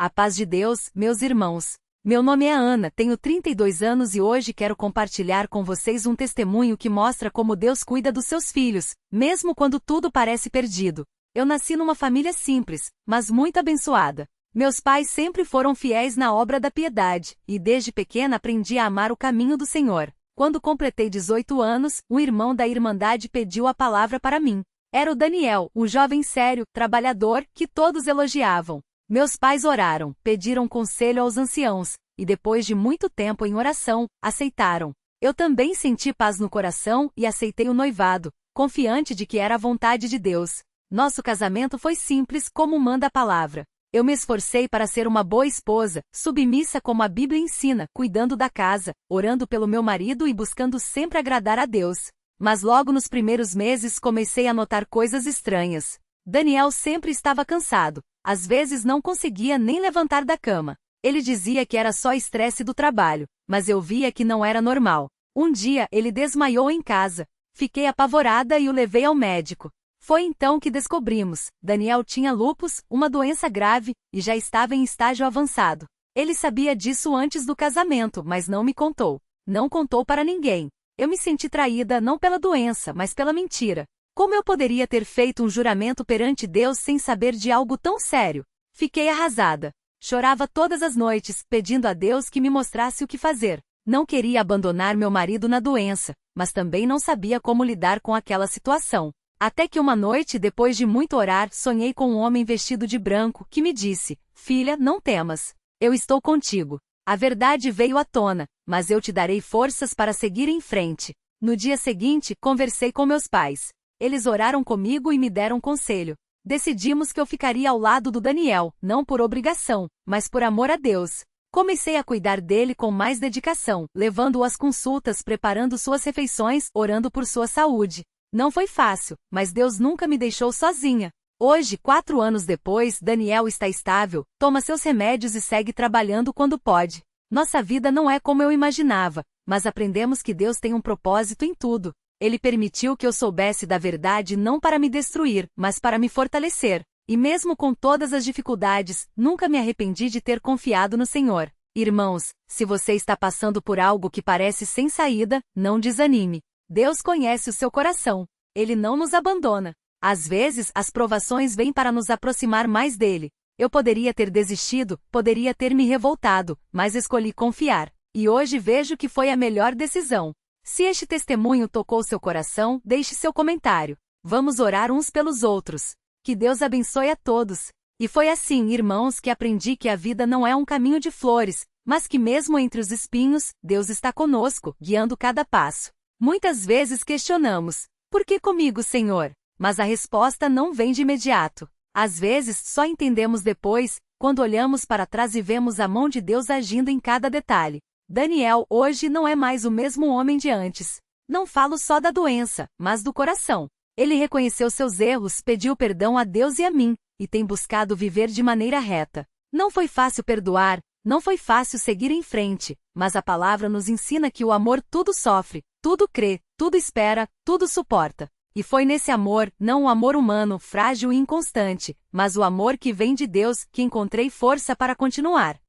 A paz de Deus, meus irmãos. Meu nome é Ana, tenho 32 anos e hoje quero compartilhar com vocês um testemunho que mostra como Deus cuida dos seus filhos, mesmo quando tudo parece perdido. Eu nasci numa família simples, mas muito abençoada. Meus pais sempre foram fiéis na obra da piedade, e desde pequena aprendi a amar o caminho do Senhor. Quando completei 18 anos, um irmão da Irmandade pediu a palavra para mim. Era o Daniel, um jovem sério, trabalhador, que todos elogiavam. Meus pais oraram, pediram conselho aos anciãos, e depois de muito tempo em oração, aceitaram. Eu também senti paz no coração e aceitei o noivado, confiante de que era a vontade de Deus. Nosso casamento foi simples como manda a palavra. Eu me esforcei para ser uma boa esposa, submissa como a Bíblia ensina, cuidando da casa, orando pelo meu marido e buscando sempre agradar a Deus. Mas logo nos primeiros meses comecei a notar coisas estranhas. Daniel sempre estava cansado. Às vezes não conseguia nem levantar da cama. Ele dizia que era só estresse do trabalho, mas eu via que não era normal. Um dia ele desmaiou em casa. Fiquei apavorada e o levei ao médico. Foi então que descobrimos, Daniel tinha lúpus, uma doença grave, e já estava em estágio avançado. Ele sabia disso antes do casamento, mas não me contou. Não contou para ninguém. Eu me senti traída não pela doença, mas pela mentira. Como eu poderia ter feito um juramento perante Deus sem saber de algo tão sério? Fiquei arrasada. Chorava todas as noites, pedindo a Deus que me mostrasse o que fazer. Não queria abandonar meu marido na doença, mas também não sabia como lidar com aquela situação. Até que uma noite, depois de muito orar, sonhei com um homem vestido de branco, que me disse: "Filha, não temas. Eu estou contigo. A verdade veio à tona, mas eu te darei forças para seguir em frente." No dia seguinte, conversei com meus pais. Eles oraram comigo e me deram conselho. Decidimos que eu ficaria ao lado do Daniel, não por obrigação, mas por amor a Deus. Comecei a cuidar dele com mais dedicação, levando-o às consultas, preparando suas refeições, orando por sua saúde. Não foi fácil, mas Deus nunca me deixou sozinha. Hoje, 4 anos depois, Daniel está estável, toma seus remédios e segue trabalhando quando pode. Nossa vida não é como eu imaginava, mas aprendemos que Deus tem um propósito em tudo. Ele permitiu que eu soubesse da verdade não para me destruir, mas para me fortalecer. E mesmo com todas as dificuldades, nunca me arrependi de ter confiado no Senhor. Irmãos, se você está passando por algo que parece sem saída, não desanime. Deus conhece o seu coração. Ele não nos abandona. Às vezes, as provações vêm para nos aproximar mais dele. Eu poderia ter desistido, poderia ter me revoltado, mas escolhi confiar. E hoje vejo que foi a melhor decisão. Se este testemunho tocou seu coração, deixe seu comentário. Vamos orar uns pelos outros. Que Deus abençoe a todos. E foi assim, irmãos, que aprendi que a vida não é um caminho de flores, mas que mesmo entre os espinhos, Deus está conosco, guiando cada passo. Muitas vezes questionamos: por que comigo, Senhor? Mas a resposta não vem de imediato. Às vezes, só entendemos depois, quando olhamos para trás e vemos a mão de Deus agindo em cada detalhe. Daniel hoje não é mais o mesmo homem de antes. Não falo só da doença, mas do coração. Ele reconheceu seus erros, pediu perdão a Deus e a mim, e tem buscado viver de maneira reta. Não foi fácil perdoar, não foi fácil seguir em frente, mas a palavra nos ensina que o amor tudo sofre, tudo crê, tudo espera, tudo suporta. E foi nesse amor, não o amor humano, frágil e inconstante, mas o amor que vem de Deus, que encontrei força para continuar.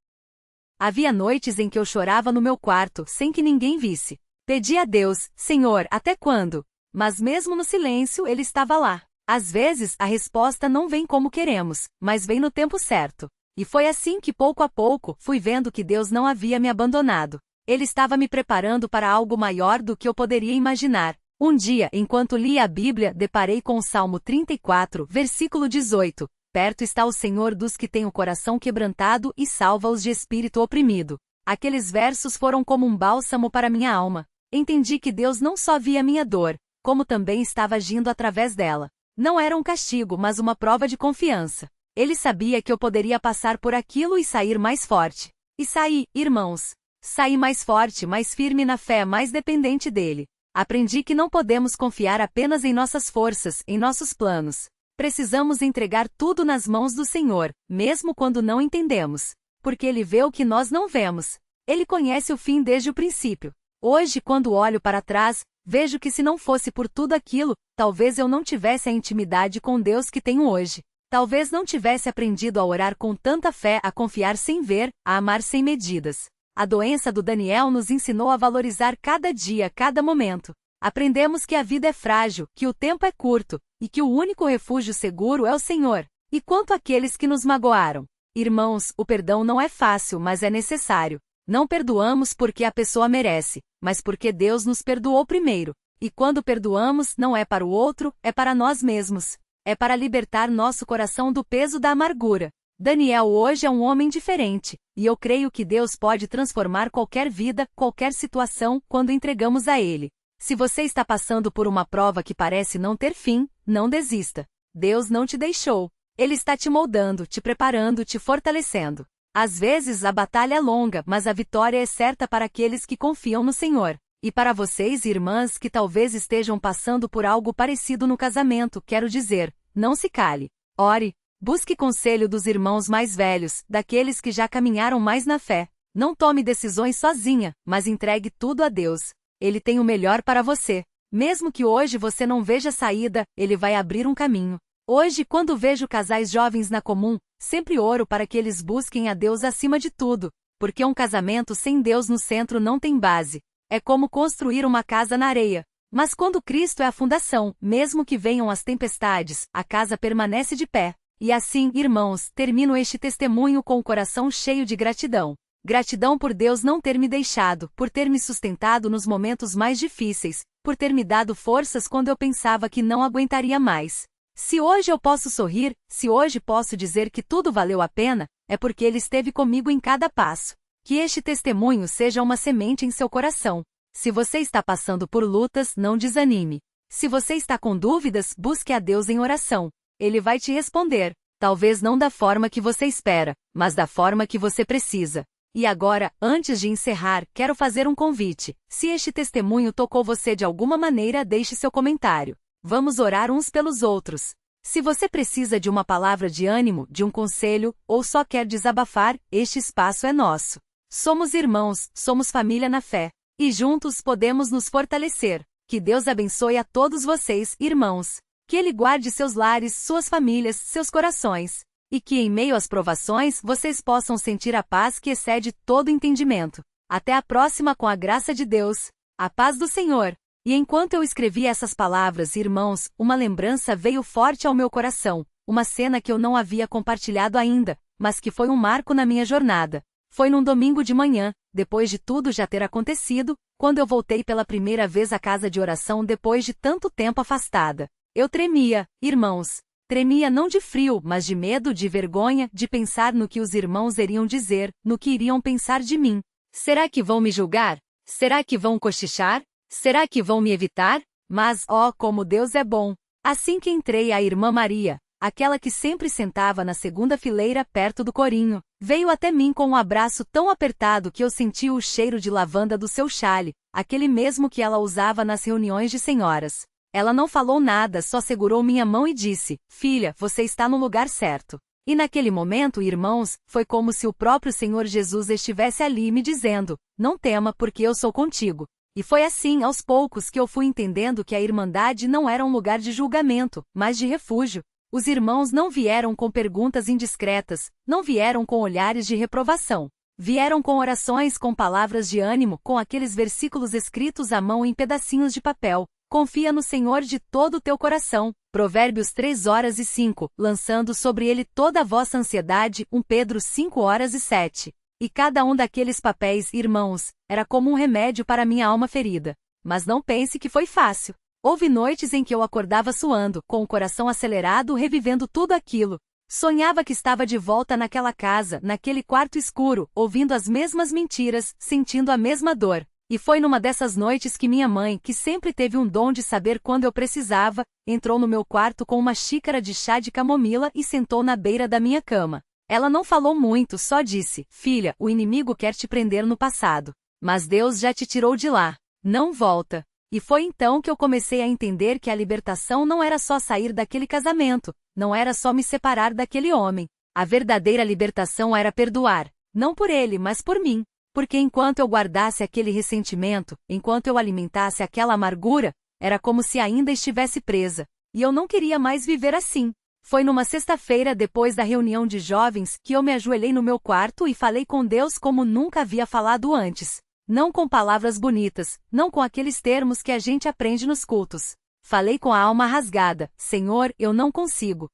Havia noites em que eu chorava no meu quarto, sem que ninguém visse. Pedi a Deus: Senhor, até quando? Mas mesmo no silêncio, Ele estava lá. Às vezes, a resposta não vem como queremos, mas vem no tempo certo. E foi assim que, pouco a pouco, fui vendo que Deus não havia me abandonado. Ele estava me preparando para algo maior do que eu poderia imaginar. Um dia, enquanto lia a Bíblia, deparei com o Salmo 34, versículo 18. Perto está o Senhor dos que têm o coração quebrantado e salva-os de espírito oprimido. Aqueles versos foram como um bálsamo para minha alma. Entendi que Deus não só via minha dor, como também estava agindo através dela. Não era um castigo, mas uma prova de confiança. Ele sabia que eu poderia passar por aquilo e sair mais forte. E saí, irmãos. Saí mais forte, mais firme na fé, mais dependente dele. Aprendi que não podemos confiar apenas em nossas forças, em nossos planos. Precisamos entregar tudo nas mãos do Senhor, mesmo quando não entendemos. Porque Ele vê o que nós não vemos. Ele conhece o fim desde o princípio. Hoje, quando olho para trás, vejo que se não fosse por tudo aquilo, talvez eu não tivesse a intimidade com Deus que tenho hoje. Talvez não tivesse aprendido a orar com tanta fé, a confiar sem ver, a amar sem medidas. A doença do Daniel nos ensinou a valorizar cada dia, cada momento. Aprendemos que a vida é frágil, que o tempo é curto, e que o único refúgio seguro é o Senhor. E quanto àqueles que nos magoaram? Irmãos, o perdão não é fácil, mas é necessário. Não perdoamos porque a pessoa merece, mas porque Deus nos perdoou primeiro. E quando perdoamos, não é para o outro, é para nós mesmos. É para libertar nosso coração do peso da amargura. Daniel hoje é um homem diferente, e eu creio que Deus pode transformar qualquer vida, qualquer situação, quando entregamos a Ele. Se você está passando por uma prova que parece não ter fim, não desista. Deus não te deixou. Ele está te moldando, te preparando, te fortalecendo. Às vezes a batalha é longa, mas a vitória é certa para aqueles que confiam no Senhor. E para vocês, irmãs, que talvez estejam passando por algo parecido no casamento, quero dizer, não se cale. Ore, busque conselho dos irmãos mais velhos, daqueles que já caminharam mais na fé. Não tome decisões sozinha, mas entregue tudo a Deus. Ele tem o melhor para você. Mesmo que hoje você não veja saída, Ele vai abrir um caminho. Hoje, quando vejo casais jovens na comum, sempre oro para que eles busquem a Deus acima de tudo, porque um casamento sem Deus no centro não tem base. É como construir uma casa na areia. Mas quando Cristo é a fundação, mesmo que venham as tempestades, a casa permanece de pé. E assim, irmãos, termino este testemunho com o coração cheio de gratidão. Gratidão por Deus não ter me deixado, por ter me sustentado nos momentos mais difíceis, por ter me dado forças quando eu pensava que não aguentaria mais. Se hoje eu posso sorrir, se hoje posso dizer que tudo valeu a pena, é porque Ele esteve comigo em cada passo. Que este testemunho seja uma semente em seu coração. Se você está passando por lutas, não desanime. Se você está com dúvidas, busque a Deus em oração. Ele vai te responder, talvez não da forma que você espera, mas da forma que você precisa. E agora, antes de encerrar, quero fazer um convite. Se este testemunho tocou você de alguma maneira, deixe seu comentário. Vamos orar uns pelos outros. Se você precisa de uma palavra de ânimo, de um conselho, ou só quer desabafar, este espaço é nosso. Somos irmãos, somos família na fé. E juntos podemos nos fortalecer. Que Deus abençoe a todos vocês, irmãos. Que Ele guarde seus lares, suas famílias, seus corações. E que em meio às provações, vocês possam sentir a paz que excede todo entendimento. Até a próxima com a graça de Deus. A paz do Senhor. E enquanto eu escrevia essas palavras, irmãos, uma lembrança veio forte ao meu coração. Uma cena que eu não havia compartilhado ainda, mas que foi um marco na minha jornada. Foi num domingo de manhã, depois de tudo já ter acontecido, quando eu voltei pela primeira vez à casa de oração depois de tanto tempo afastada. Eu tremia, irmãos. Tremia não de frio, mas de medo, de vergonha, de pensar no que os irmãos iriam dizer, no que iriam pensar de mim. Será que vão me julgar? Será que vão cochichar? Será que vão me evitar? Mas, ó, como Deus é bom! Assim que entrei, a irmã Maria, aquela que sempre sentava na segunda fileira perto do corinho, veio até mim com um abraço tão apertado que eu senti o cheiro de lavanda do seu xale, aquele mesmo que ela usava nas reuniões de senhoras. Ela não falou nada, só segurou minha mão e disse, filha, você está no lugar certo. E naquele momento, irmãos, foi como se o próprio Senhor Jesus estivesse ali me dizendo, não tema porque eu sou contigo. E foi assim, aos poucos, que eu fui entendendo que a Irmandade não era um lugar de julgamento, mas de refúgio. Os irmãos não vieram com perguntas indiscretas, não vieram com olhares de reprovação. Vieram com orações, com palavras de ânimo, com aqueles versículos escritos à mão em pedacinhos de papel. Confia no Senhor de todo o teu coração. Provérbios 3:05, lançando sobre ele toda a vossa ansiedade. 1 Pedro 5:7. E cada um daqueles papéis, irmãos, era como um remédio para minha alma ferida. Mas não pense que foi fácil. Houve noites em que eu acordava suando, com o coração acelerado, revivendo tudo aquilo. Sonhava que estava de volta naquela casa, naquele quarto escuro, ouvindo as mesmas mentiras, sentindo a mesma dor. E foi numa dessas noites que minha mãe, que sempre teve um dom de saber quando eu precisava, entrou no meu quarto com uma xícara de chá de camomila e sentou na beira da minha cama. Ela não falou muito, só disse, filha, o inimigo quer te prender no passado. Mas Deus já te tirou de lá. Não volta. E foi então que eu comecei a entender que a libertação não era só sair daquele casamento, não era só me separar daquele homem. A verdadeira libertação era perdoar, não por ele, mas por mim. Porque enquanto eu guardasse aquele ressentimento, enquanto eu alimentasse aquela amargura, era como se ainda estivesse presa. E eu não queria mais viver assim. Foi numa sexta-feira depois da reunião de jovens que eu me ajoelhei no meu quarto e falei com Deus como nunca havia falado antes. Não com palavras bonitas, não com aqueles termos que a gente aprende nos cultos. Falei com a alma rasgada: Senhor, eu não consigo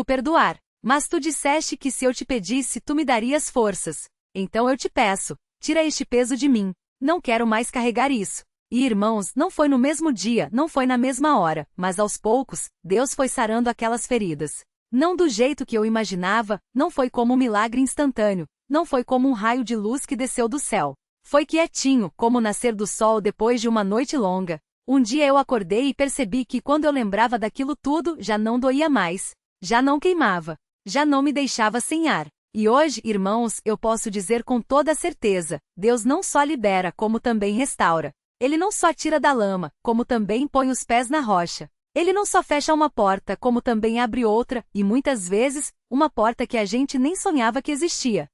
perdoar. Mas tu disseste que se eu te pedisse tu me darias forças. Então eu te peço, tira este peso de mim. Não quero mais carregar isso. E irmãos, não foi no mesmo dia, não foi na mesma hora, mas aos poucos, Deus foi sarando aquelas feridas. Não do jeito que eu imaginava, não foi como um milagre instantâneo, não foi como um raio de luz que desceu do céu. Foi quietinho, como o nascer do sol depois de uma noite longa. Um dia eu acordei e percebi que quando eu lembrava daquilo tudo, já não doía mais. Já não queimava. Já não me deixava sem ar. E hoje, irmãos, eu posso dizer com toda certeza, Deus não só libera, como também restaura. Ele não só tira da lama, como também põe os pés na rocha. Ele não só fecha uma porta, como também abre outra, e muitas vezes, uma porta que a gente nem sonhava que existia.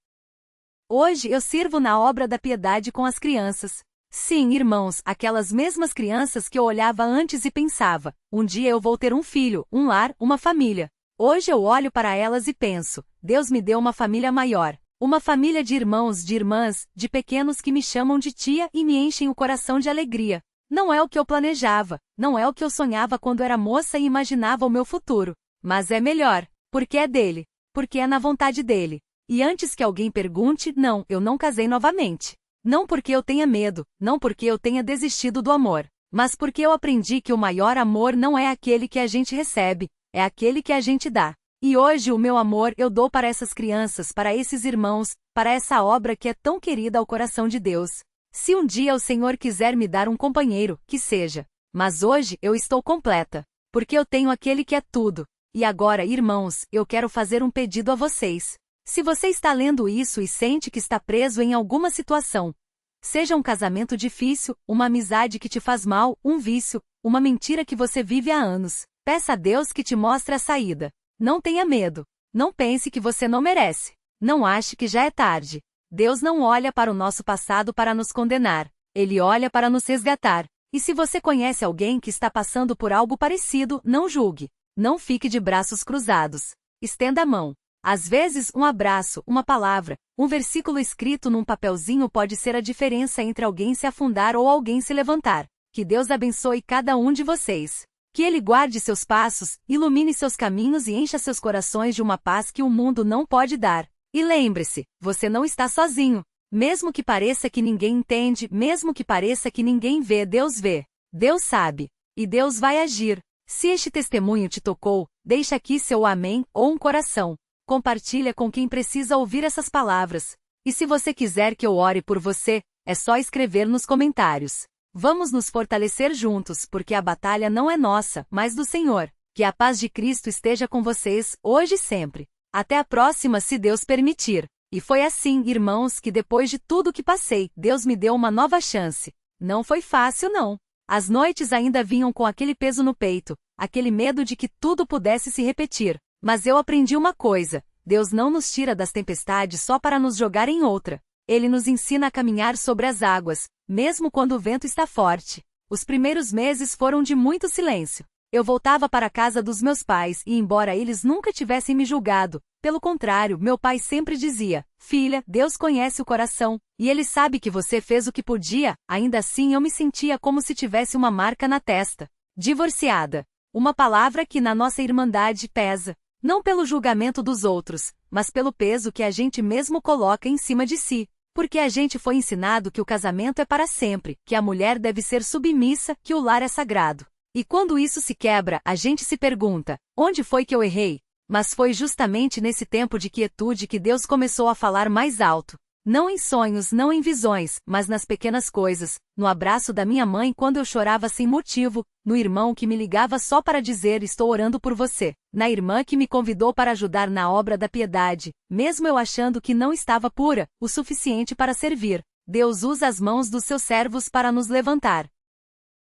Hoje eu sirvo na obra da piedade com as crianças. Sim, irmãos, aquelas mesmas crianças que eu olhava antes e pensava, um dia eu vou ter um filho, um lar, uma família. Hoje eu olho para elas e penso, Deus me deu uma família maior. Uma família de irmãos, de irmãs, de pequenos que me chamam de tia e me enchem o coração de alegria. Não é o que eu planejava, não é o que eu sonhava quando era moça e imaginava o meu futuro. Mas é melhor, porque é dele, porque é na vontade dele. E antes que alguém pergunte, não, eu não casei novamente. Não porque eu tenha medo, não porque eu tenha desistido do amor, mas porque eu aprendi que o maior amor não é aquele que a gente recebe, é aquele que a gente dá. E hoje o meu amor eu dou para essas crianças, para esses irmãos, para essa obra que é tão querida ao coração de Deus. Se um dia o Senhor quiser me dar um companheiro, que seja. Mas hoje eu estou completa, porque eu tenho aquele que é tudo. E agora, irmãos, eu quero fazer um pedido a vocês. Se você está lendo isso e sente que está preso em alguma situação, seja um casamento difícil, uma amizade que te faz mal, um vício, uma mentira que você vive há anos, peça a Deus que te mostre a saída. Não tenha medo. Não pense que você não merece. Não ache que já é tarde. Deus não olha para o nosso passado para nos condenar. Ele olha para nos resgatar. E se você conhece alguém que está passando por algo parecido, não julgue. Não fique de braços cruzados. Estenda a mão. Às vezes, um abraço, uma palavra, um versículo escrito num papelzinho pode ser a diferença entre alguém se afundar ou alguém se levantar. Que Deus abençoe cada um de vocês. Que Ele guarde seus passos, ilumine seus caminhos e encha seus corações de uma paz que o mundo não pode dar. E lembre-se, você não está sozinho. Mesmo que pareça que ninguém entende, mesmo que pareça que ninguém vê, Deus vê. Deus sabe. E Deus vai agir. Se este testemunho te tocou, deixa aqui seu amém ou um coração. Compartilha com quem precisa ouvir essas palavras. E se você quiser que eu ore por você, é só escrever nos comentários. Vamos nos fortalecer juntos, porque a batalha não é nossa, mas do Senhor. Que a paz de Cristo esteja com vocês, hoje e sempre. Até a próxima, se Deus permitir. E foi assim, irmãos, que depois de tudo que passei, Deus me deu uma nova chance. Não foi fácil, não. As noites ainda vinham com aquele peso no peito, aquele medo de que tudo pudesse se repetir. Mas eu aprendi uma coisa: Deus não nos tira das tempestades só para nos jogar em outra. Ele nos ensina a caminhar sobre as águas, mesmo quando o vento está forte. Os primeiros meses foram de muito silêncio. Eu voltava para a casa dos meus pais e, embora eles nunca tivessem me julgado, pelo contrário, meu pai sempre dizia: filha, Deus conhece o coração, e Ele sabe que você fez o que podia. Ainda assim eu me sentia como se tivesse uma marca na testa. Divorciada. Uma palavra que na nossa irmandade pesa. Não pelo julgamento dos outros, mas pelo peso que a gente mesmo coloca em cima de si. Porque a gente foi ensinado que o casamento é para sempre, que a mulher deve ser submissa, que o lar é sagrado. E quando isso se quebra, a gente se pergunta: onde foi que eu errei? Mas foi justamente nesse tempo de quietude que Deus começou a falar mais alto. Não em sonhos, não em visões, mas nas pequenas coisas, no abraço da minha mãe quando eu chorava sem motivo, no irmão que me ligava só para dizer estou orando por você, na irmã que me convidou para ajudar na obra da piedade, mesmo eu achando que não estava pura o suficiente para servir. Deus usa as mãos dos seus servos para nos levantar.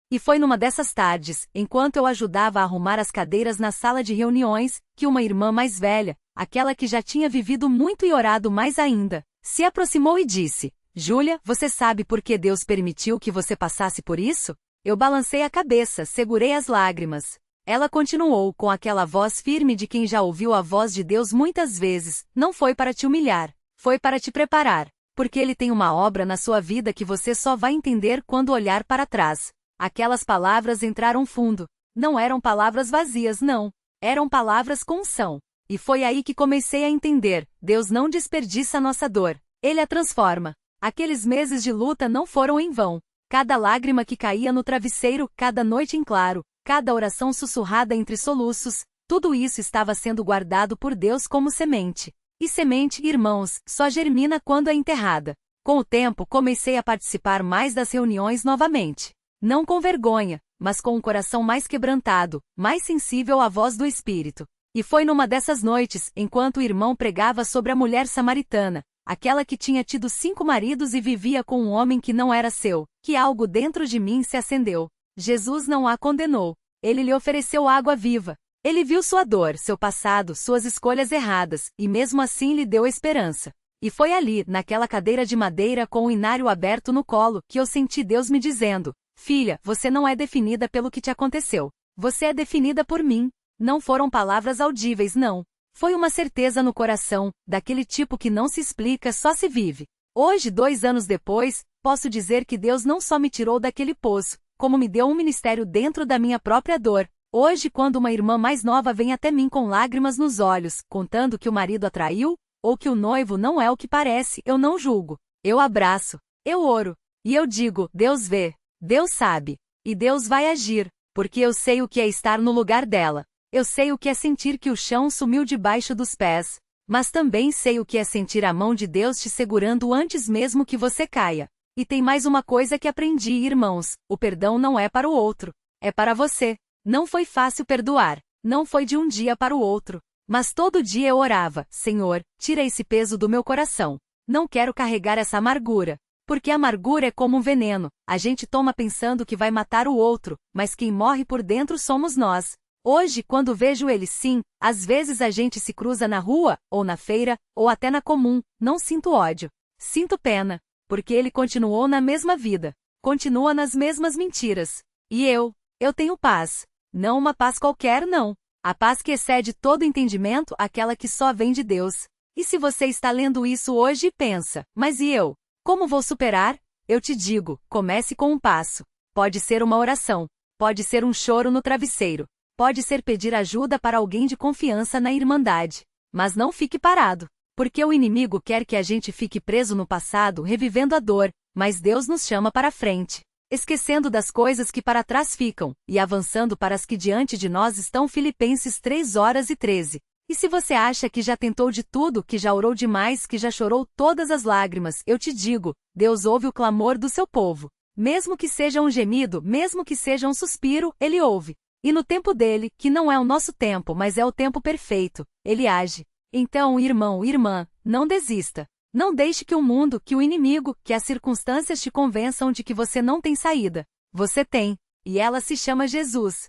E foi numa dessas tardes, enquanto eu ajudava a arrumar as cadeiras na sala de reuniões, que uma irmã mais velha, aquela que já tinha vivido muito e orado mais ainda, se aproximou e disse: Júlia, você sabe por que Deus permitiu que você passasse por isso? Eu balancei a cabeça, segurei as lágrimas. Ela continuou com aquela voz firme de quem já ouviu a voz de Deus muitas vezes: não foi para te humilhar, foi para te preparar, porque Ele tem uma obra na sua vida que você só vai entender quando olhar para trás. Aquelas palavras entraram fundo. Não eram palavras vazias, não. Eram palavras com unção. E foi aí que comecei a entender: Deus não desperdiça nossa dor. Ele a transforma. Aqueles meses de luta não foram em vão. Cada lágrima que caía no travesseiro, cada noite em claro, cada oração sussurrada entre soluços, tudo isso estava sendo guardado por Deus como semente. E semente, irmãos, só germina quando é enterrada. Com o tempo comecei a participar mais das reuniões novamente. Não com vergonha, mas com um coração mais quebrantado, mais sensível à voz do Espírito. E foi numa dessas noites, enquanto o irmão pregava sobre a mulher samaritana, aquela que tinha tido 5 maridos e vivia com um homem que não era seu, que algo dentro de mim se acendeu. Jesus não a condenou. Ele lhe ofereceu água viva. Ele viu sua dor, seu passado, suas escolhas erradas, e mesmo assim lhe deu esperança. E foi ali, naquela cadeira de madeira com o inário aberto no colo, que eu senti Deus me dizendo: filha, você não é definida pelo que te aconteceu. Você é definida por mim. Não foram palavras audíveis, não. Foi uma certeza no coração, daquele tipo que não se explica, só se vive. Hoje, 2 anos depois, posso dizer que Deus não só me tirou daquele poço, como me deu um ministério dentro da minha própria dor. Hoje, quando uma irmã mais nova vem até mim com lágrimas nos olhos, contando que o marido a traiu, ou que o noivo não é o que parece, eu não julgo. Eu abraço, eu oro, e eu digo: Deus vê, Deus sabe, e Deus vai agir, porque eu sei o que é estar no lugar dela. Eu sei o que é sentir que o chão sumiu debaixo dos pés, mas também sei o que é sentir a mão de Deus te segurando antes mesmo que você caia. E tem mais uma coisa que aprendi, irmãos: o perdão não é para o outro, é para você. Não foi fácil perdoar, não foi de um dia para o outro, mas todo dia eu orava: Senhor, tira esse peso do meu coração. Não quero carregar essa amargura, porque a amargura é como um veneno, a gente toma pensando que vai matar o outro, mas quem morre por dentro somos nós. Hoje, quando vejo ele, sim, às vezes a gente se cruza na rua, ou na feira, ou até na comum, não sinto ódio. Sinto pena, porque ele continuou na mesma vida, continua nas mesmas mentiras. E eu tenho paz. Não uma paz qualquer, não. A paz que excede todo entendimento, aquela que só vem de Deus. E se você está lendo isso hoje e pensa: mas e eu? Como vou superar? Eu te digo: comece com um passo. Pode ser uma oração, pode ser um choro no travesseiro, pode ser pedir ajuda para alguém de confiança na irmandade. Mas não fique parado, porque o inimigo quer que a gente fique preso no passado, revivendo a dor, mas Deus nos chama para frente, esquecendo das coisas que para trás ficam, e avançando para as que diante de nós estão. Filipenses 3:13. E se você acha que já tentou de tudo, que já orou demais, que já chorou todas as lágrimas, eu te digo: Deus ouve o clamor do seu povo. Mesmo que seja um gemido, mesmo que seja um suspiro, Ele ouve. E no tempo dele, que não é o nosso tempo, mas é o tempo perfeito, Ele age. Então, irmão, irmã, não desista. Não deixe que o mundo, que o inimigo, que as circunstâncias te convençam de que você não tem saída. Você tem, e ela se chama Jesus.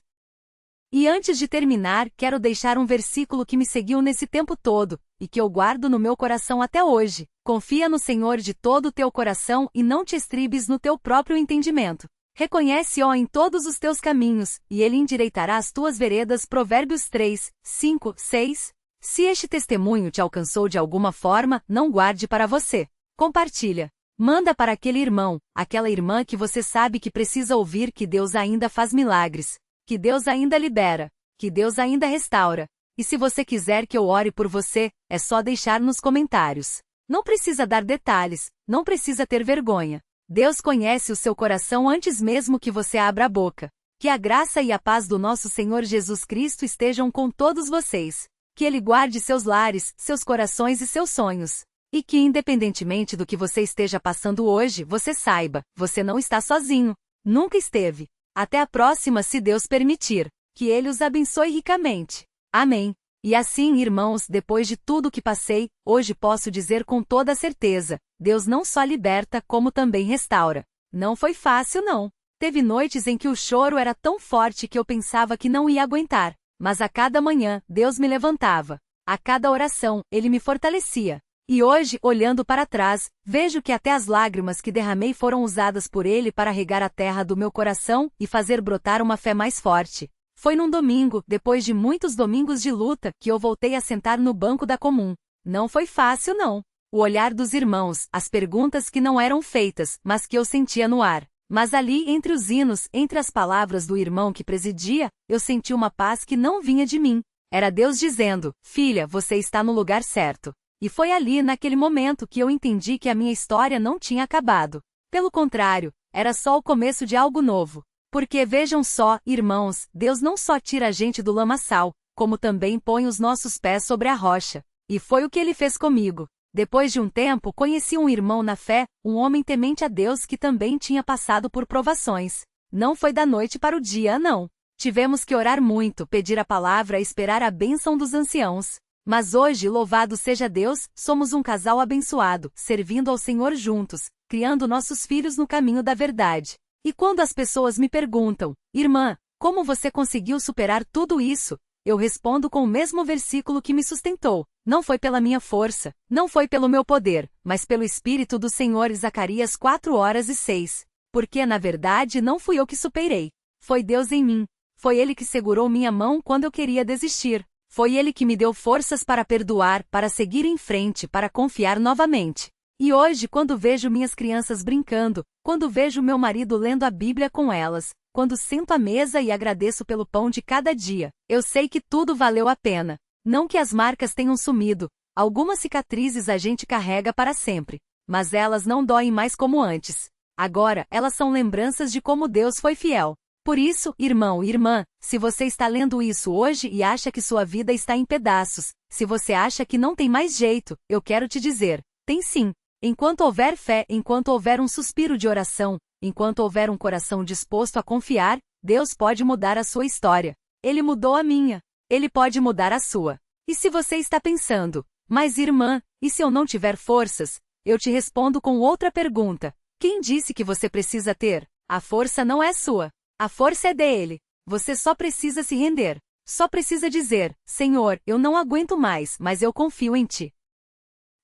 E antes de terminar, quero deixar um versículo que me seguiu nesse tempo todo, e que eu guardo no meu coração até hoje. Confia no Senhor de todo o teu coração e não te estribes no teu próprio entendimento. Reconhece-o em todos os teus caminhos, e Ele endireitará as tuas veredas. Provérbios 3:5-6. Se este testemunho te alcançou de alguma forma, não guarde para você. Compartilha. Manda para aquele irmão, aquela irmã que você sabe que precisa ouvir que Deus ainda faz milagres, que Deus ainda libera, que Deus ainda restaura. E se você quiser que eu ore por você, é só deixar nos comentários. Não precisa dar detalhes, não precisa ter vergonha. Deus conhece o seu coração antes mesmo que você abra a boca. Que a graça e a paz do nosso Senhor Jesus Cristo estejam com todos vocês. Que Ele guarde seus lares, seus corações e seus sonhos. E que, independentemente do que você esteja passando hoje, você saiba: você não está sozinho. Nunca esteve. Até a próxima, se Deus permitir. Que Ele os abençoe ricamente. Amém. E assim, irmãos, depois de tudo que passei, hoje posso dizer com toda certeza: Deus não só liberta, como também restaura. Não foi fácil, não. Teve noites em que o choro era tão forte que eu pensava que não ia aguentar. Mas a cada manhã, Deus me levantava. A cada oração, Ele me fortalecia. E hoje, olhando para trás, vejo que até as lágrimas que derramei foram usadas por Ele para regar a terra do meu coração e fazer brotar uma fé mais forte. Foi num domingo, depois de muitos domingos de luta, que eu voltei a sentar no banco da comum. Não foi fácil, não. O olhar dos irmãos, as perguntas que não eram feitas, mas que eu sentia no ar. Mas ali, entre os hinos, entre as palavras do irmão que presidia, eu senti uma paz que não vinha de mim. Era Deus dizendo: filha, você está no lugar certo. E foi ali, naquele momento, que eu entendi que a minha história não tinha acabado. Pelo contrário, era só o começo de algo novo. Porque vejam só, irmãos, Deus não só tira a gente do lamaçal, como também põe os nossos pés sobre a rocha. E foi o que ele fez comigo. Depois de um tempo, conheci um irmão na fé, um homem temente a Deus que também tinha passado por provações. Não foi da noite para o dia, não. Tivemos que orar muito, pedir a palavra e esperar a bênção dos anciãos. Mas hoje, louvado seja Deus, somos um casal abençoado, servindo ao Senhor juntos, criando nossos filhos no caminho da verdade. E quando as pessoas me perguntam: irmã, como você conseguiu superar tudo isso? Eu respondo com o mesmo versículo que me sustentou: não foi pela minha força, não foi pelo meu poder, mas pelo Espírito do Senhor. Zacarias 4:6. Porque na verdade não fui eu que superei. Foi Deus em mim. Foi Ele que segurou minha mão quando eu queria desistir. Foi Ele que me deu forças para perdoar, para seguir em frente, para confiar novamente. E hoje, quando vejo minhas crianças brincando, quando vejo meu marido lendo a Bíblia com elas, quando sento à mesa e agradeço pelo pão de cada dia, eu sei que tudo valeu a pena. Não que as marcas tenham sumido, algumas cicatrizes a gente carrega para sempre, mas elas não doem mais como antes. Agora, elas são lembranças de como Deus foi fiel. Por isso, irmão e irmã, se você está lendo isso hoje e acha que sua vida está em pedaços, se você acha que não tem mais jeito, eu quero te dizer: tem sim. Enquanto houver fé, enquanto houver um suspiro de oração, enquanto houver um coração disposto a confiar, Deus pode mudar a sua história. Ele mudou a minha. Ele pode mudar a sua. E se você está pensando: mas irmã, e se eu não tiver forças? Eu te respondo com outra pergunta: quem disse que você precisa ter? A força não é sua. A força é dele. Você só precisa se render. Só precisa dizer: Senhor, eu não aguento mais, mas eu confio em ti.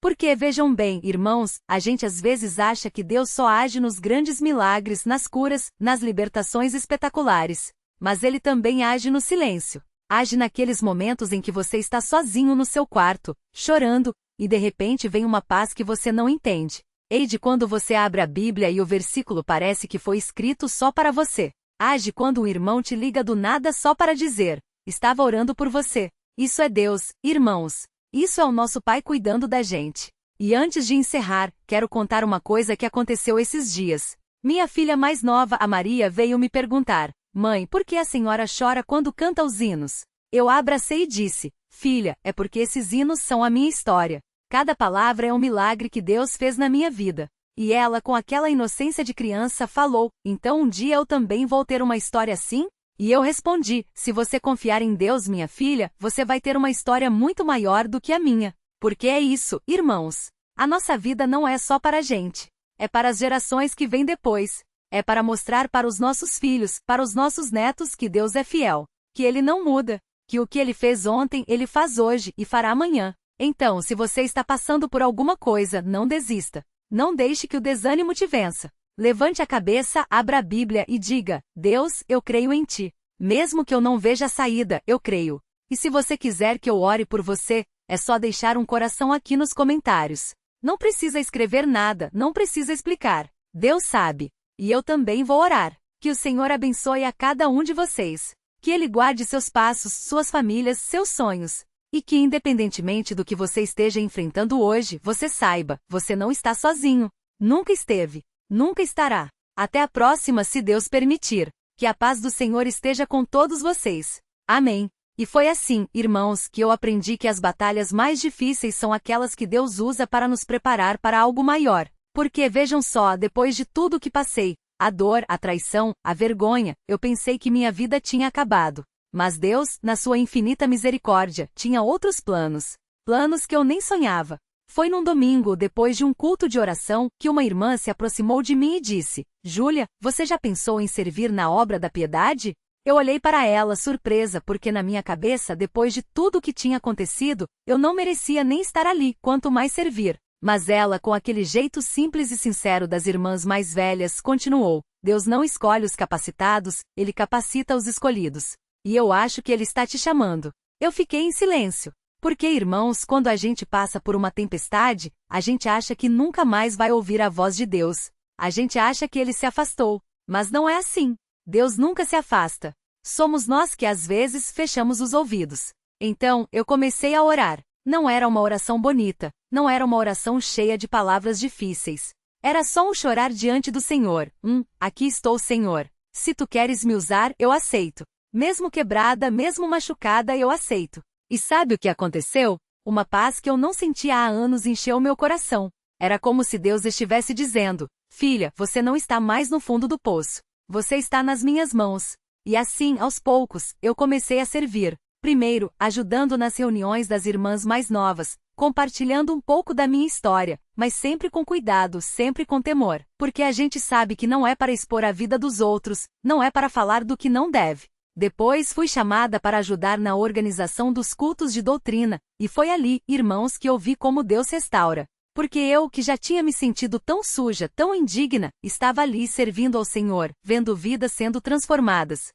Porque vejam bem, irmãos, a gente às vezes acha que Deus só age nos grandes milagres, nas curas, nas libertações espetaculares. Mas Ele também age no silêncio. Age naqueles momentos em que você está sozinho no seu quarto, chorando, e de repente vem uma paz que você não entende. Age quando você abre a Bíblia e o versículo parece que foi escrito só para você. Age quando um irmão te liga do nada só para dizer: estava orando por você. Isso é Deus, irmãos. Isso é o nosso Pai cuidando da gente. E antes de encerrar, quero contar uma coisa que aconteceu esses dias. Minha filha mais nova, a Maria, veio me perguntar: mãe, por que a senhora chora quando canta os hinos? Eu a abracei e disse: filha, é porque esses hinos são a minha história. Cada palavra é um milagre que Deus fez na minha vida. E ela, com aquela inocência de criança, falou: então um dia eu também vou ter uma história assim? E eu respondi: se você confiar em Deus, minha filha, você vai ter uma história muito maior do que a minha. Porque é isso, irmãos. A nossa vida não é só para a gente. É para as gerações que vêm depois. É para mostrar para os nossos filhos, para os nossos netos, que Deus é fiel. Que Ele não muda. Que o que Ele fez ontem, Ele faz hoje e fará amanhã. Então, se você está passando por alguma coisa, não desista. Não deixe que o desânimo te vença. Levante a cabeça, abra a Bíblia e diga: Deus, eu creio em ti. Mesmo que eu não veja a saída, eu creio. E se você quiser que eu ore por você, é só deixar um coração aqui nos comentários. Não precisa escrever nada, não precisa explicar. Deus sabe. E eu também vou orar. Que o Senhor abençoe a cada um de vocês. Que Ele guarde seus passos, suas famílias, seus sonhos. E que, independentemente do que você esteja enfrentando hoje, você saiba: você não está sozinho. Nunca esteve. Nunca estará. Até a próxima, se Deus permitir. Que a paz do Senhor esteja com todos vocês. Amém. E foi assim, irmãos, que eu aprendi que as batalhas mais difíceis são aquelas que Deus usa para nos preparar para algo maior. Porque vejam só, depois de tudo que passei, a dor, a traição, a vergonha, eu pensei que minha vida tinha acabado. Mas Deus, na sua infinita misericórdia, tinha outros planos. Planos que eu nem sonhava. Foi num domingo, depois de um culto de oração, que uma irmã se aproximou de mim e disse: Júlia, você já pensou em servir na obra da piedade? Eu olhei para ela surpresa porque na minha cabeça, depois de tudo o que tinha acontecido, eu não merecia nem estar ali, quanto mais servir. Mas ela, com aquele jeito simples e sincero das irmãs mais velhas, continuou: Deus não escolhe os capacitados, Ele capacita os escolhidos. E eu acho que Ele está te chamando. Eu fiquei em silêncio. Porque, irmãos, quando a gente passa por uma tempestade, a gente acha que nunca mais vai ouvir a voz de Deus. A gente acha que Ele se afastou. Mas não é assim. Deus nunca se afasta. Somos nós que às vezes fechamos os ouvidos. Então, eu comecei a orar. Não era uma oração bonita. Não era uma oração cheia de palavras difíceis. Era só um chorar diante do Senhor. Aqui estou, Senhor. Se tu queres me usar, eu aceito. Mesmo quebrada, mesmo machucada, eu aceito. E sabe o que aconteceu? Uma paz que eu não sentia há anos encheu meu coração. Era como se Deus estivesse dizendo: filha, você não está mais no fundo do poço. Você está nas minhas mãos. E assim, aos poucos, eu comecei a servir. Primeiro, ajudando nas reuniões das irmãs mais novas, compartilhando um pouco da minha história, mas sempre com cuidado, sempre com temor. Porque a gente sabe que não é para expor a vida dos outros, não é para falar do que não deve. Depois fui chamada para ajudar na organização dos cultos de doutrina, e foi ali, irmãos, que eu vi como Deus restaura. Porque eu, que já tinha me sentido tão suja, tão indigna, estava ali servindo ao Senhor, vendo vidas sendo transformadas.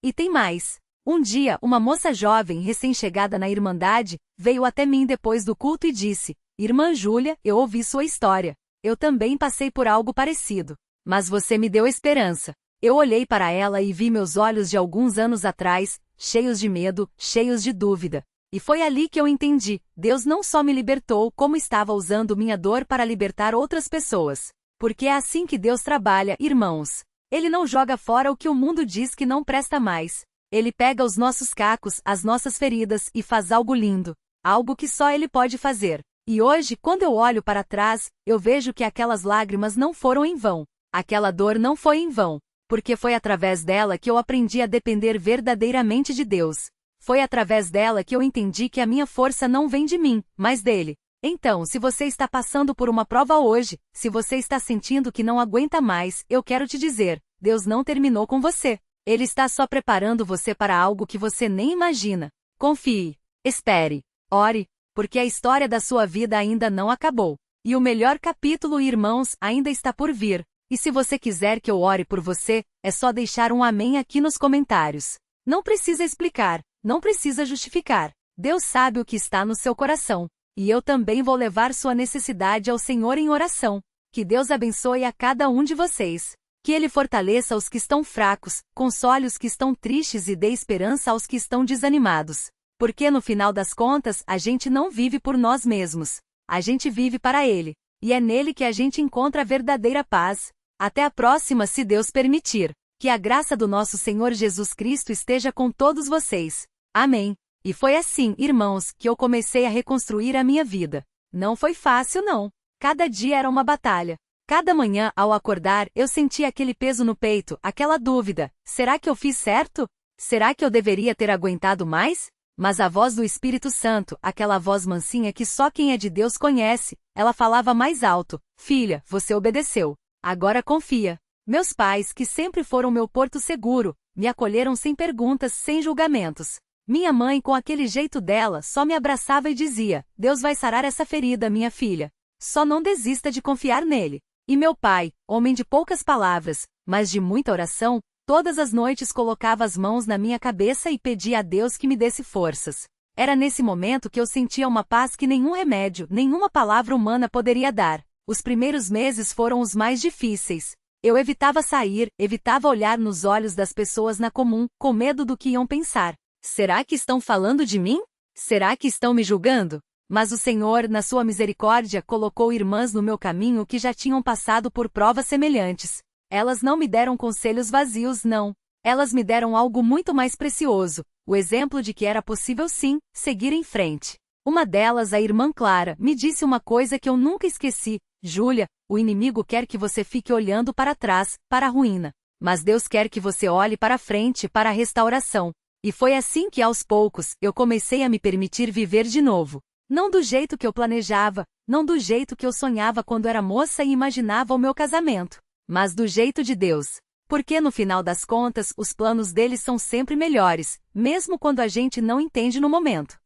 E tem mais. Um dia, uma moça jovem, recém-chegada na Irmandade, veio até mim depois do culto e disse: Irmã Júlia, eu ouvi sua história. Eu também passei por algo parecido. Mas você me deu esperança. Eu olhei para ela e vi meus olhos de alguns anos atrás, cheios de medo, cheios de dúvida. E foi ali que eu entendi: Deus não só me libertou, como estava usando minha dor para libertar outras pessoas. Porque é assim que Deus trabalha, irmãos. Ele não joga fora o que o mundo diz que não presta mais. Ele pega os nossos cacos, as nossas feridas e faz algo lindo. Algo que só Ele pode fazer. E hoje, quando eu olho para trás, eu vejo que aquelas lágrimas não foram em vão. Aquela dor não foi em vão. Porque foi através dela que eu aprendi a depender verdadeiramente de Deus. Foi através dela que eu entendi que a minha força não vem de mim, mas dele. Então, se você está passando por uma prova hoje, se você está sentindo que não aguenta mais, eu quero te dizer: Deus não terminou com você. Ele está só preparando você para algo que você nem imagina. Confie. Espere. Ore. Porque a história da sua vida ainda não acabou. E o melhor capítulo, irmãos, ainda está por vir. E se você quiser que eu ore por você, é só deixar um amém aqui nos comentários. Não precisa explicar. Não precisa justificar. Deus sabe o que está no seu coração. E eu também vou levar sua necessidade ao Senhor em oração. Que Deus abençoe a cada um de vocês. Que Ele fortaleça os que estão fracos, console os que estão tristes e dê esperança aos que estão desanimados. Porque no final das contas, a gente não vive por nós mesmos. A gente vive para Ele. E é nele que a gente encontra a verdadeira paz. Até a próxima, se Deus permitir. Que a graça do nosso Senhor Jesus Cristo esteja com todos vocês. Amém. E foi assim, irmãos, que eu comecei a reconstruir a minha vida. Não foi fácil, não. Cada dia era uma batalha. Cada manhã, ao acordar, eu sentia aquele peso no peito, aquela dúvida: será que eu fiz certo? Será que eu deveria ter aguentado mais? Mas a voz do Espírito Santo, aquela voz mansinha que só quem é de Deus conhece, ela falava mais alto: filha, você obedeceu. Agora confia. Meus pais, que sempre foram meu porto seguro, me acolheram sem perguntas, sem julgamentos. Minha mãe, com aquele jeito dela, só me abraçava e dizia: Deus vai sarar essa ferida, minha filha. Só não desista de confiar nele. E meu pai, homem de poucas palavras, mas de muita oração, todas as noites colocava as mãos na minha cabeça e pedia a Deus que me desse forças. Era nesse momento que eu sentia uma paz que nenhum remédio, nenhuma palavra humana poderia dar. Os primeiros meses foram os mais difíceis. Eu evitava sair, evitava olhar nos olhos das pessoas na comum, com medo do que iam pensar. Será que estão falando de mim? Será que estão me julgando? Mas o Senhor, na sua misericórdia, colocou irmãs no meu caminho que já tinham passado por provas semelhantes. Elas não me deram conselhos vazios, não. Elas me deram algo muito mais precioso, o exemplo de que era possível sim, seguir em frente. Uma delas, a irmã Clara, me disse uma coisa que eu nunca esqueci: Júlia, o inimigo quer que você fique olhando para trás, para a ruína. Mas Deus quer que você olhe para frente, para a restauração. E foi assim que, aos poucos, eu comecei a me permitir viver de novo. Não do jeito que eu planejava, não do jeito que eu sonhava quando era moça e imaginava o meu casamento, mas do jeito de Deus. Porque no final das contas, os planos dele são sempre melhores, mesmo quando a gente não entende no momento.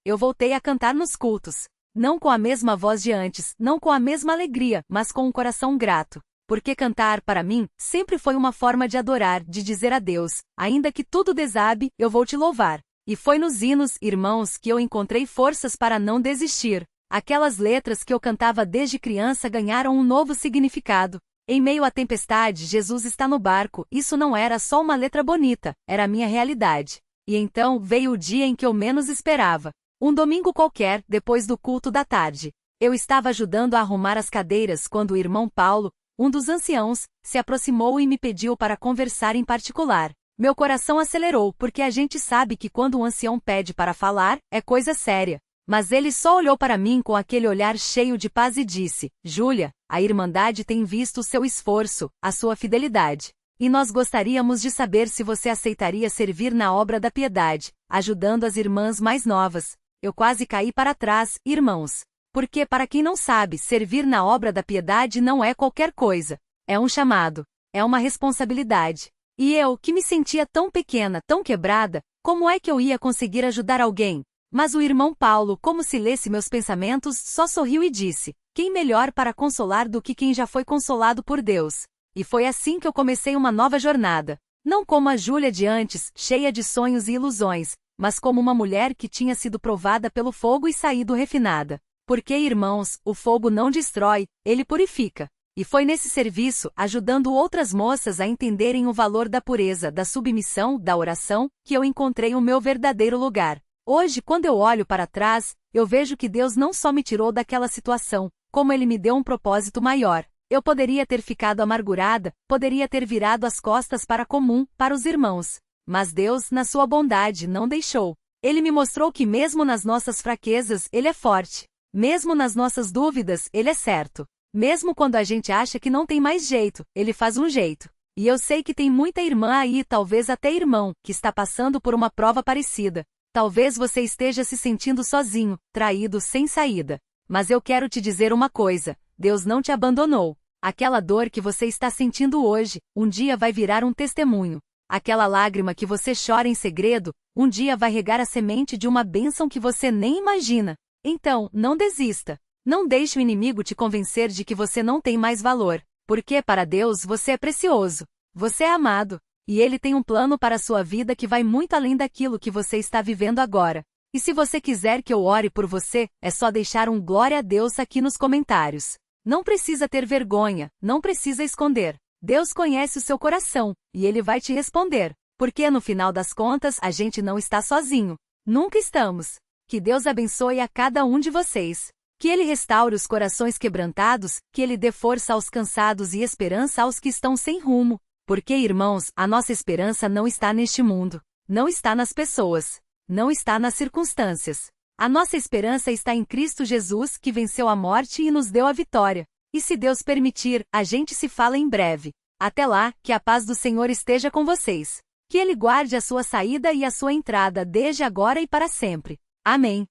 Eu voltei a cantar nos cultos. Não com a mesma voz de antes, não com a mesma alegria, mas com um coração grato. porque cantar, para mim, sempre foi uma forma de adorar, de dizer a Deus, ainda que tudo desabe, eu vou te louvar. E foi nos hinos, irmãos, que eu encontrei forças para não desistir. Aquelas letras que eu cantava desde criança ganharam um novo significado. Em meio à tempestade, Jesus está no barco, isso não era só uma letra bonita, era a minha realidade. E então veio o dia em que eu menos esperava. Um domingo qualquer, depois do culto da tarde. Eu estava ajudando a arrumar as cadeiras quando o irmão Paulo, um dos anciãos, se aproximou e me pediu para conversar em particular. Meu coração acelerou, porque a gente sabe que quando um ancião pede para falar, é coisa séria. Mas ele só olhou para mim com aquele olhar cheio de paz e disse: Júlia, a Irmandade tem visto o seu esforço, a sua fidelidade. E nós gostaríamos de saber se você aceitaria servir na obra da piedade, ajudando as irmãs mais novas. Eu quase caí para trás, irmãos. Porque, para quem não sabe, servir na obra da piedade não é qualquer coisa. É um chamado. É uma responsabilidade. E eu, que me sentia tão pequena, tão quebrada, como é que eu ia conseguir ajudar alguém? Mas o irmão Paulo, como se lesse meus pensamentos, só sorriu e disse: quem melhor para consolar do que quem já foi consolado por Deus? E foi assim que eu comecei uma nova jornada. Não como a Júlia de antes, cheia de sonhos e ilusões, mas como uma mulher que tinha sido provada pelo fogo e saído refinada. Porque, irmãos, o fogo não destrói, ele purifica. E foi nesse serviço, ajudando outras moças a entenderem o valor da pureza, da submissão, da oração, que eu encontrei o meu verdadeiro lugar. Hoje, quando eu olho para trás, eu vejo que Deus não só me tirou daquela situação, como Ele me deu um propósito maior. Eu poderia ter ficado amargurada, poderia ter virado as costas para comum, para os irmãos. Mas Deus, na sua bondade, não deixou. Ele me mostrou que mesmo nas nossas fraquezas, Ele é forte. Mesmo nas nossas dúvidas, Ele é certo. Mesmo quando a gente acha que não tem mais jeito, Ele faz um jeito. E eu sei que tem muita irmã aí, talvez até irmão, que está passando por uma prova parecida. Talvez você esteja se sentindo sozinho, traído, sem saída. Mas eu quero te dizer uma coisa: Deus não te abandonou. Aquela dor que você está sentindo hoje, um dia vai virar um testemunho. Aquela lágrima que você chora em segredo, um dia vai regar a semente de uma bênção que você nem imagina. Então, não desista. Não deixe o inimigo te convencer de que você não tem mais valor. Porque para Deus você é precioso. Você é amado. E Ele tem um plano para a sua vida que vai muito além daquilo que você está vivendo agora. E se você quiser que eu ore por você, é só deixar um glória a Deus aqui nos comentários. Não precisa ter vergonha, não precisa esconder. Deus conhece o seu coração, e Ele vai te responder. Porque no final das contas a gente não está sozinho. Nunca estamos. Que Deus abençoe a cada um de vocês. Que Ele restaure os corações quebrantados, que Ele dê força aos cansados e esperança aos que estão sem rumo. Porque, irmãos, a nossa esperança não está neste mundo. Não está nas pessoas. Não está nas circunstâncias. A nossa esperança está em Cristo Jesus, que venceu a morte e nos deu a vitória. E se Deus permitir, a gente se fala em breve. Até lá, que a paz do Senhor esteja com vocês. Que Ele guarde a sua saída e a sua entrada desde agora e para sempre. Amém.